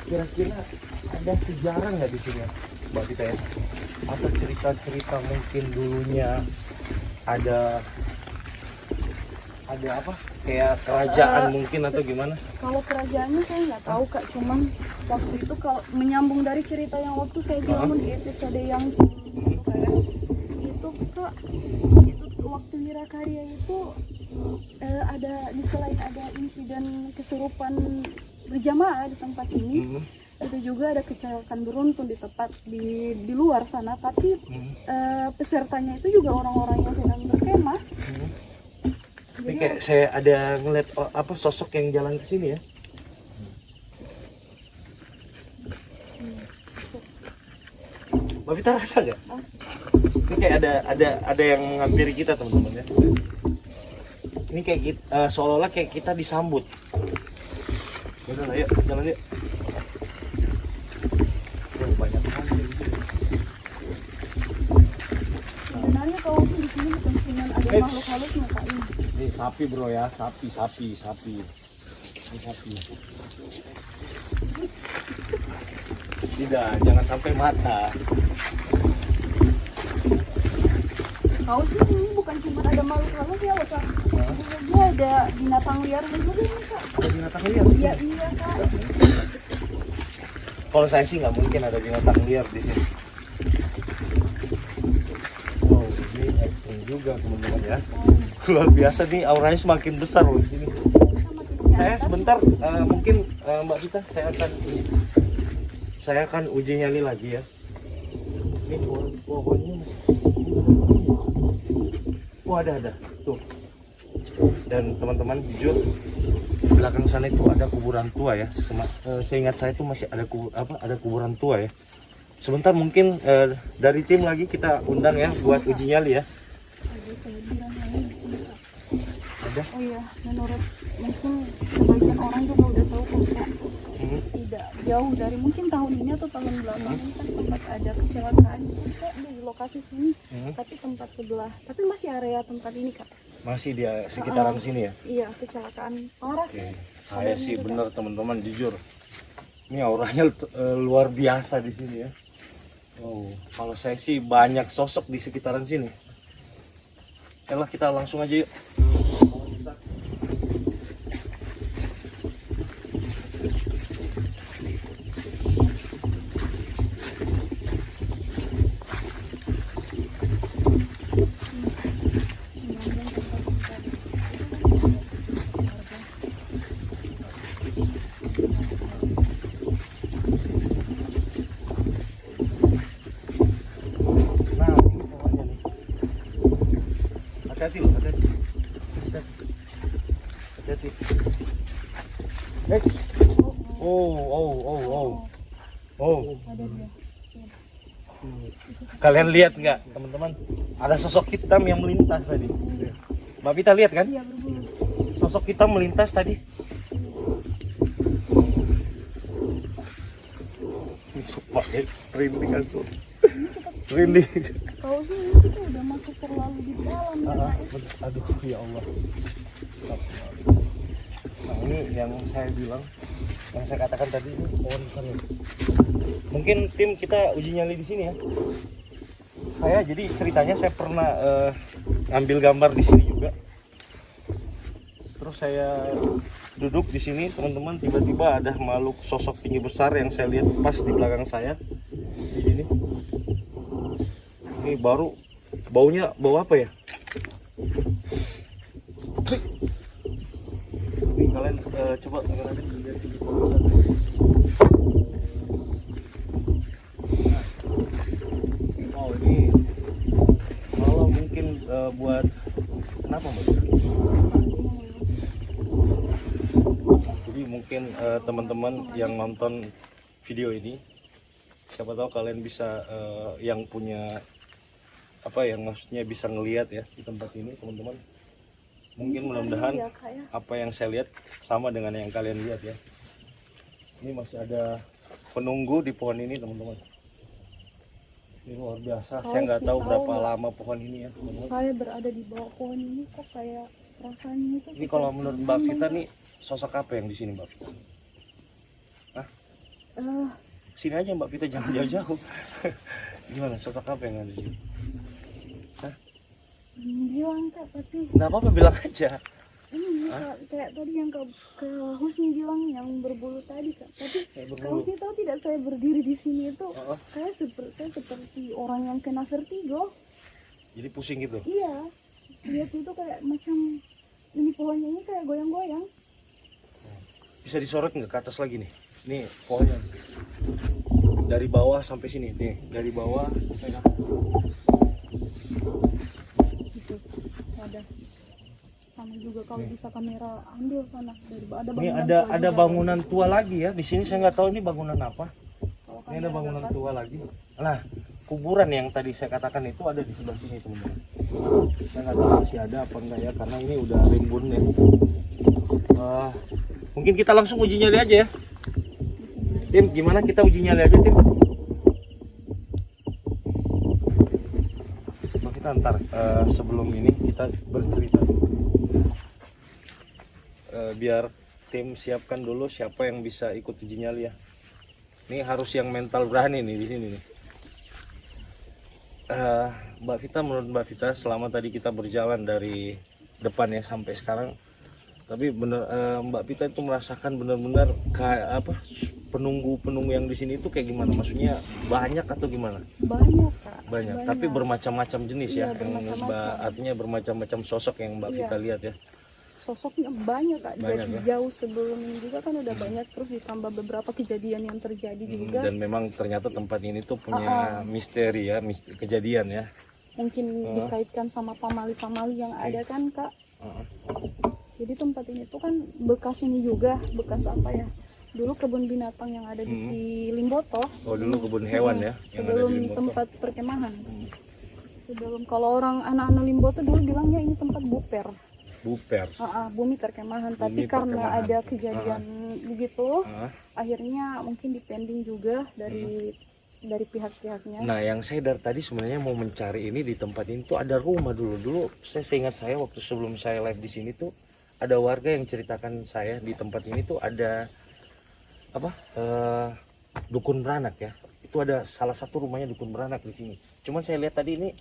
Kira-kira ada sejarah nggak di sini, Mbak Vita ya? Atau cerita-cerita mungkin dulunya ada apa? Kayak kerajaan mungkin atau gimana? Kalau kerajaannya saya nggak tahu Kak, cuman waktu itu kalau menyambung dari cerita yang waktu saya bilang di episode yang sebelumnya itu kayak itu Kak, itu waktu Wirakarya itu ada di selain ada insiden kesurupan berjamaah di tempat ini, itu juga ada kecelakaan beruntun di tempat di luar sana, tapi pesertanya itu juga orang-orang yang sedang berkemah. Tapi kayak saya ada ngeliat apa sosok yang jalan ke sini ya. Mbak Vita rasa nggak? Ini kayak ada yang menghampiri kita teman-teman ya. Ini kayak seolah-olah kayak kita disambut. Udah lah, yuk jalan yuk. Banyak sekali. Sebenarnya kalau di sini bukan cuma ada makhluk halusnya Kak ini. Ini sapi bro ya, sapi. Ini sapi. Tidak, jangan sampai mata. Kau sih ini bukan cuma ada makhluk halus ya loh kak. Dia ada binatang liar juga ini kak. Ada binatang liar? Iya iya kak. Kalau saya sih nggak mungkin ada binatang liar di sini. Oh, ini ekstrim juga teman-teman ya. Luar biasa nih, auranya semakin besar loh di sini. Saya sebentar, mungkin Mbak Vita, saya akan uji nyali lagi ya. Ini pohonnya, oh ada tuh. Dan teman-teman jujur, belakang sana itu ada kuburan tua ya. Seingat saya itu masih ada ada kuburan tua ya. Sebentar mungkin dari tim lagi kita undang ya buat uji nyali ya. Ada? Oh iya, menurut mungkin sebagian orang juga udah tahu kok kak. Tidak jauh dari mungkin tahun ini atau tahun belakang ini kan sempat ada kecelakaan itu kak di lokasi sini. Tapi tempat sebelah, tapi masih area tempat ini kak. Masih dia sekitaran sini ya? Iya, kecelakaan parah Oke. sih. Saya sih bener teman-teman jujur. Ini auranya luar biasa di sini ya. Oh, kalau saya sih banyak sosok di sekitaran sini. Oke, kita langsung aja yuk. Nah, ini pohonnya nih. Hati-hati loh, hati-hati. Hati-hati. Oh. Ada dia. Kalian lihat nggak, teman-teman? Ada sosok hitam yang melintas tadi. Mbak Vita lihat kan? Iya berbulu. Sosok hitam melintas tadi. Sumpah ya, rinding aku. Rinding. Kau sih ini kita udah masuk terlalu di dalam ya kak. Aduh, ya Allah. Nah, ini yang saya bilang, yang saya katakan tadi ini pohon besar nih. Mungkin tim kita uji nyali di sini ya. Jadi ceritanya saya pernah ngambil gambar di sini juga. Terus saya duduk di sini, teman-teman, tiba-tiba ada makhluk sosok tinggi besar yang saya lihat pas di belakang saya di sini. Ini baru baunya bau apa ya? Nih kalian coba lihat di pohon. Oh ini kalau mungkin buat kenapa Mbak? Jadi mungkin teman-teman yang nonton video ini, siapa tahu kalian bisa yang punya apa yang maksudnya bisa ngelihat ya di tempat ini teman-teman. Mungkin mudah-mudahan Iya, Kak, ya. apa yang saya lihat sama dengan yang kalian lihat ya. Ini masih ada penunggu di pohon ini teman-teman. Ini luar biasa. Saya nggak tahu berapa lama pohon ini ya teman-teman. Saya berada di bawah pohon ini kok kayak rasanya itu. Ini kalau menurut Mbak Vita nih sosok apa yang di sini Mbak Vita? Sini aja Mbak Vita, jangan jauh-jauh. Gimana sosok apa yang ada di sini? Bilang kak, tapi Nggak apa-apa, bilang aja. ini kak, kayak tadi yang ke Husni bilang yang berbulu tadi kak. Tapi Kayak kalau berbulu. sih tahu tidak, saya berdiri di sini itu Oh, kayak saya seperti orang yang kena vertigo. jadi pusing gitu. Iya, lihat itu kayak macam ini pohonnya ini kayak goyang-goyang. Bisa disorot nggak ke atas lagi nih? Nih pohonnya. Dari bawah sampai sini nih, dari bawah sampai ke atas. Gitu. Ada sama juga kalau bisa kamera ambil sana dari Ini bangunan ada tua juga. bangunan tua lagi ya di sini. Saya nggak tahu ini bangunan apa. Kalau Ini ada kamera bangunan dapat, tua lagi. Nah, kuburan yang tadi saya katakan itu ada di sebelah sini teman-teman. Saya nggak tahu masih ada apa enggak ya, karena ini udah rimbun ya. Mungkin kita langsung uji nyali aja ya. Tim, gimana kita uji nyali aja tim? Nah, kita ntar sebelum ini kita bercerita. Biar tim siapkan dulu siapa yang bisa ikut uji nyali ya. Ini harus yang mental berani nih di sini nih. Mbak Vita, menurut Mbak Vita selama tadi kita berjalan dari depan ya sampai sekarang, tapi bener Mbak Vita itu merasakan benar-benar kayak apa, penunggu yang di sini itu kayak gimana? Maksudnya banyak atau gimana? Banyak Kak. Banyak, tapi bermacam-macam jenis Iya, ya, yang artinya bermacam-macam sosok yang Mbak Iya. Vita lihat ya. Sosoknya banyak Kak. Banyak, Jadi ya? jauh sebelum ini juga kan udah banyak, terus ditambah beberapa kejadian yang terjadi juga. Dan memang ternyata tempat ini tuh punya misteri ya, kejadian ya. Mungkin dikaitkan sama pamali-pamali yang ada kan Kak. Jadi tempat ini tuh kan bekas ini juga, bekas apa ya? Dulu kebun binatang yang ada di Limboto. Oh, dulu kebun hewan ya yang ada Sebelum di Limboto. tempat perkemahan. Sebelum, kalau orang anak-anak Limboto dulu bilangnya ini tempat buper. Buper. Bumi perkemahan, tapi Bumi karena perkemahan. ada kejadian begitu, Ah. akhirnya mungkin dipending juga dari pihak-pihaknya. Nah, yang saya dari tadi sebenarnya mau mencari ini di tempat ini tuh ada rumah dulu. Dulu saya seingat saya waktu sebelum saya live di sini tuh ada warga yang ceritakan saya di tempat ini tuh ada apa? Dukun beranak ya. Itu ada salah satu rumahnya dukun beranak di sini. Cuman saya lihat tadi ini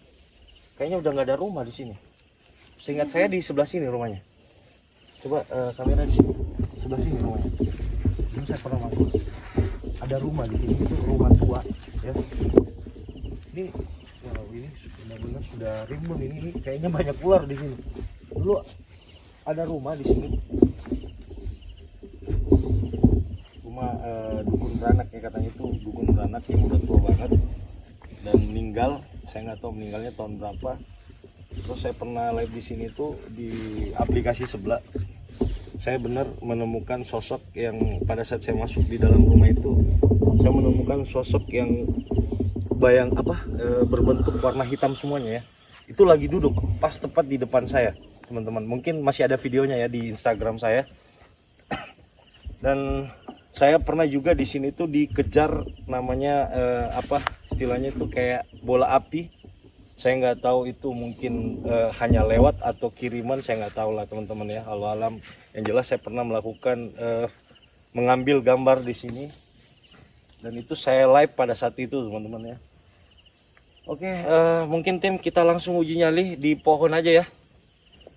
kayaknya udah nggak ada rumah di sini. Seingat saya di sebelah sini rumahnya. Coba kamera di sini. Sebelah sini rumahnya. Dulu saya pernah masuk. Ada rumah di sini, itu rumah tua ya. Ini wow, ini benar-benar sudah rimbun ini kayaknya banyak ular di sini. Dulu ada rumah di sini. Rumah dukun beranak ya, katanya itu dukun beranak yang udah tua banget dan meninggal. Saya nggak tahu meninggalnya tahun berapa. Terus saya pernah live di sini tuh di aplikasi sebelah. Saya benar menemukan sosok yang pada saat saya masuk di dalam rumah itu, saya menemukan sosok yang berbentuk warna hitam semuanya ya. Itu lagi duduk pas tepat di depan saya, teman-teman. Mungkin masih ada videonya ya di Instagram saya. Dan saya pernah juga di sini tuh dikejar namanya istilahnya itu kayak bola api. Saya nggak tahu itu mungkin hanya lewat atau kiriman, saya nggak tahu lah teman-teman ya. Allah alam. Yang jelas saya pernah melakukan mengambil gambar di sini dan itu saya live pada saat itu teman-teman ya. Oke, mungkin tim kita langsung uji nyali di pohon aja ya.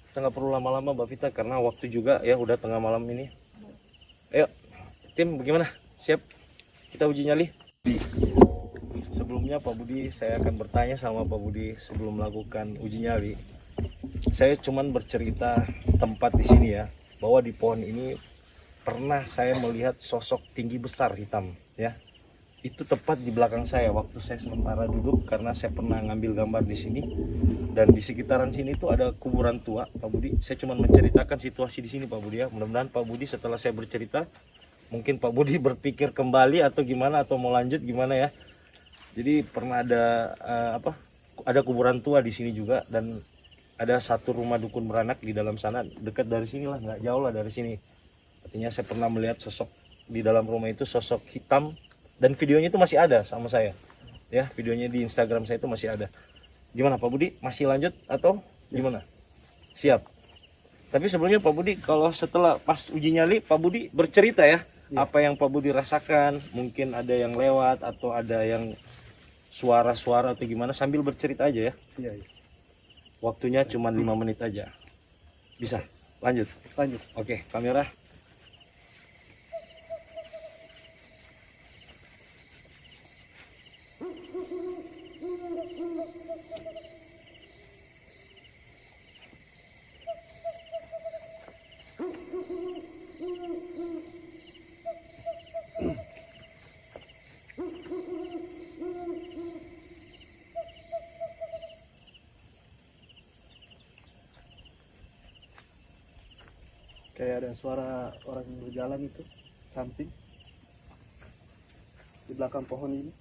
Kita nggak perlu lama-lama Mbak Vita karena waktu juga ya udah tengah malam ini. Ayo tim, bagaimana? Siap? Kita uji nyali. Sebelumnya Pak Budi, saya akan bertanya sama Pak Budi sebelum melakukan uji nyali. Saya cuman bercerita tempat di sini ya, bahwa di pohon ini pernah saya melihat sosok tinggi besar hitam ya. Itu tepat di belakang saya waktu saya sementara duduk karena saya pernah ngambil gambar di sini. Dan di sekitaran sini tuh ada kuburan tua Pak Budi. Saya cuman menceritakan situasi di sini Pak Budi ya. Mudah-mudahan Pak Budi setelah saya bercerita, mungkin Pak Budi berpikir kembali atau gimana, atau mau lanjut gimana ya. Jadi pernah ada ada kuburan tua di sini juga, dan ada satu rumah dukun beranak di dalam sana, dekat dari sini lah, nggak jauh lah dari sini. Artinya saya pernah melihat sosok di dalam rumah itu, sosok hitam, dan videonya itu masih ada sama saya. Ya, videonya di Instagram saya itu masih ada. Gimana Pak Budi? Masih lanjut atau gimana? Siap. Tapi sebelumnya Pak Budi, kalau setelah pas uji nyali, Pak Budi bercerita ya, apa yang Pak Budi rasakan. Mungkin ada yang lewat atau ada yang suara-suara atau gimana, sambil bercerita aja ya. Iya. Waktunya cuma 5 menit aja. Bisa? Lanjut. Oke, kamera. Kayak ada suara orang berjalan itu samping di belakang pohon ini.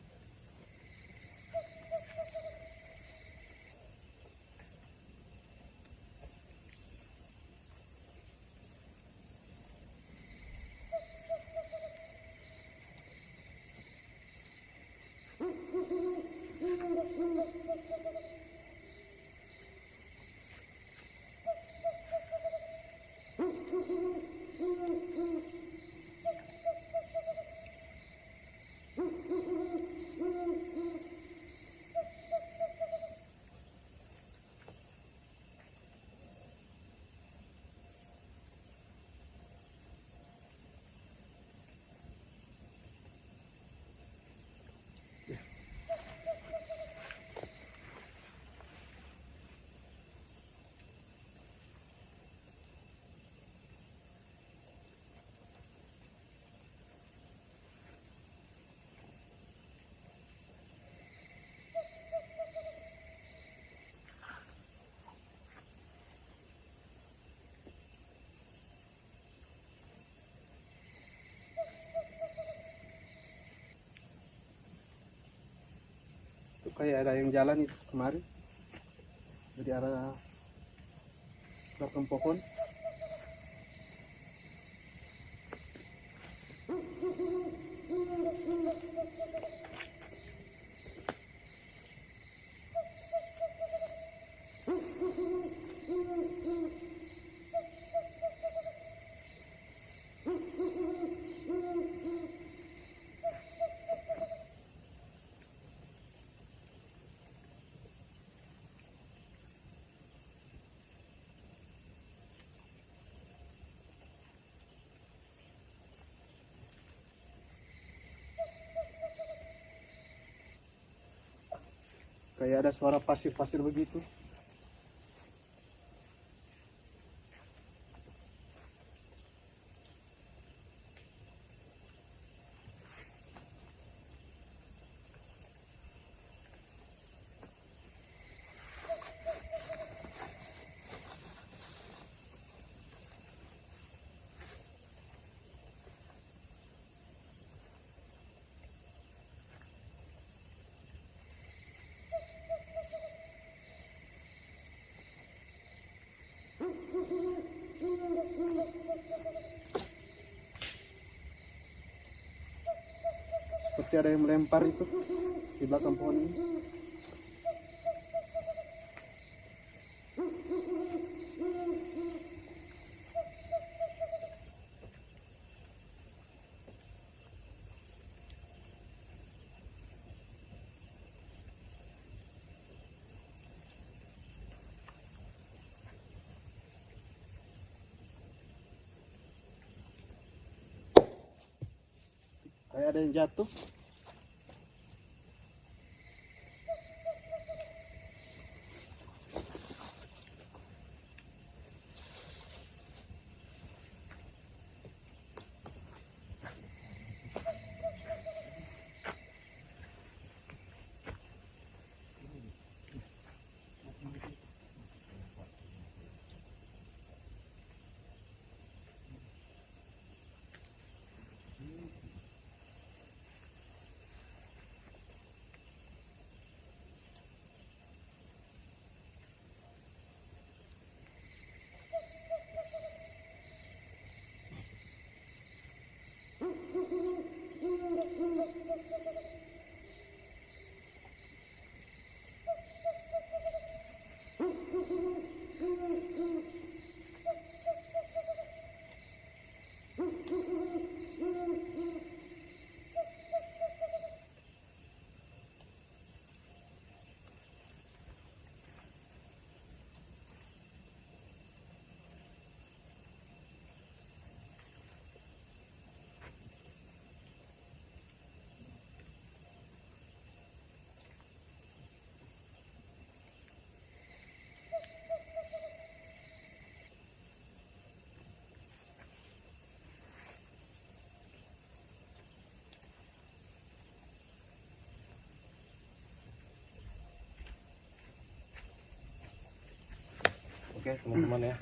kayak ada yang jalan itu kemari dari arah belakang pohon. Kayak ada suara pasir-pasir begitu. Seperti ada yang melempar itu di belakang pohon ini. Kayak ada yang jatuh. Oke teman-teman ya,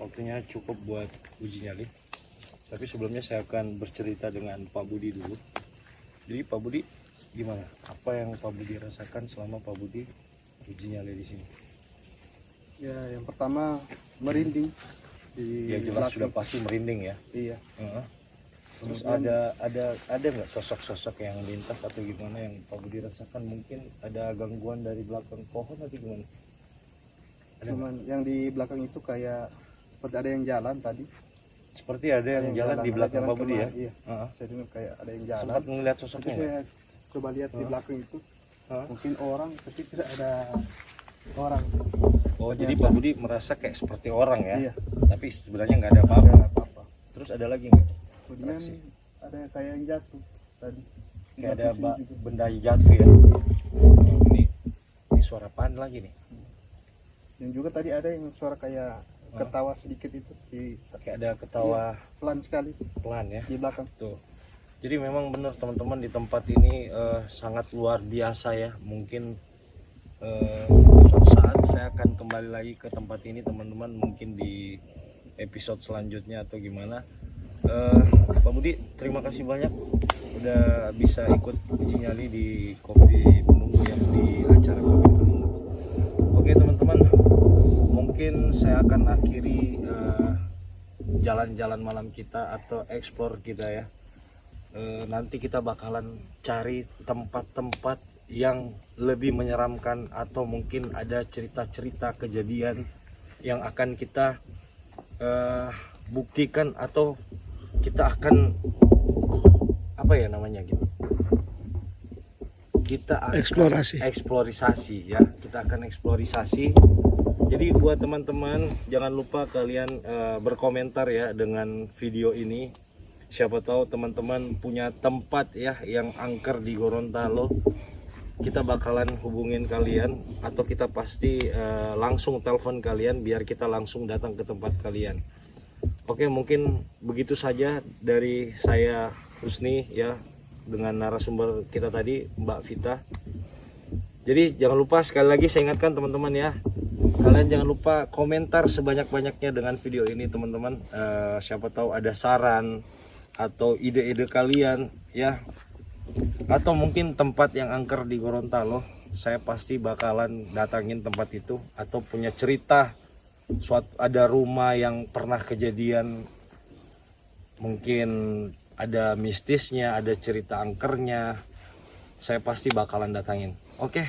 waktunya cukup buat uji nyali. Tapi sebelumnya saya akan bercerita dengan Pak Budi dulu. Jadi Pak Budi gimana? Apa yang Pak Budi rasakan selama Pak Budi uji nyali di sini? Ya, yang pertama merinding di Ya jelas belakang. sudah pasti merinding ya. Iya. Terus Kemudian ada nggak sosok-sosok yang lintas atau gimana yang Pak Budi rasakan? Mungkin ada gangguan dari belakang pohon atau gimana? Ada nggak? cuman yang di belakang itu kayak seperti ada yang jalan tadi. Seperti ada yang jalan di ada belakang jalan Pak Budi ya? kemari, Iya. Saya dengar kayak ada yang jalan. Sempat melihat Tapi sosoknya nggak? saya coba lihat di belakang itu Hah? mungkin orang, tapi tidak ada orang. Oh jadi Pak Budi merasa kayak seperti orang ya? Iya. Tapi sebenarnya nggak ada apa-apa. Tidak ada apa-apa. Terus ada lagi nggak? Kemudian ada kayak yang jatuh tadi. Di Kayak ada belakang sini juga. benda jatuh ya? Ini suara apaan lagi nih? Dan juga tadi ada yang suara kayak ketawa sedikit itu di Kayak ada ketawa pelan sekali pelan ya? di belakang. Tuh. Jadi memang benar teman-teman, di tempat ini sangat luar biasa ya. Mungkin suatu saat saya akan kembali lagi ke tempat ini teman-teman, mungkin di episode selanjutnya atau gimana. Pak Budi, terima kasih banyak udah bisa ikut uji nyali di Kopi Penunggu yang di acara Kopi Penunggu. Oke teman-teman, mungkin saya akan akhiri jalan-jalan malam kita atau explore kita ya. Nanti kita bakalan cari tempat-tempat yang lebih menyeramkan atau mungkin ada cerita-cerita kejadian yang akan kita buktikan atau kita akan apa ya namanya gitu. Kita akan eksplorasi ya. Kita akan eksplorasi. Jadi buat teman-teman jangan lupa kalian berkomentar ya dengan video ini. Siapa tahu teman-teman punya tempat ya yang angker di Gorontalo. Kita bakalan hubungin kalian atau kita pasti langsung telepon kalian biar kita langsung datang ke tempat kalian. Oke, mungkin begitu saja dari saya Husni ya dengan narasumber kita tadi Mbak Vita. Jadi jangan lupa sekali lagi saya ingatkan teman-teman ya. Kalian jangan lupa komentar sebanyak-banyaknya dengan video ini teman-teman. Siapa tahu ada saran atau ide-ide kalian ya, atau mungkin tempat yang angker di Gorontalo, saya pasti bakalan datangin tempat itu, atau punya cerita ada rumah yang pernah kejadian mungkin ada mistisnya, ada cerita angkernya, saya pasti bakalan datangin. Oke,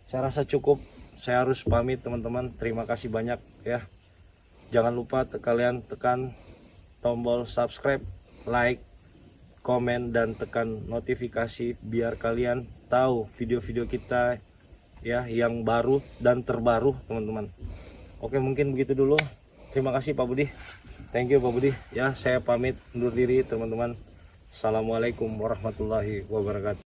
saya rasa cukup, saya harus pamit teman-teman. Terima kasih banyak ya. Jangan lupa kalian tekan tombol subscribe, like, komen, dan tekan notifikasi biar kalian tahu video-video kita ya yang baru dan terbaru teman-teman. Oke, mungkin begitu dulu. Terima kasih Pak Budi. Thank you Pak Budi. Ya, saya pamit undur diri teman-teman. Assalamualaikum warahmatullahi wabarakatuh.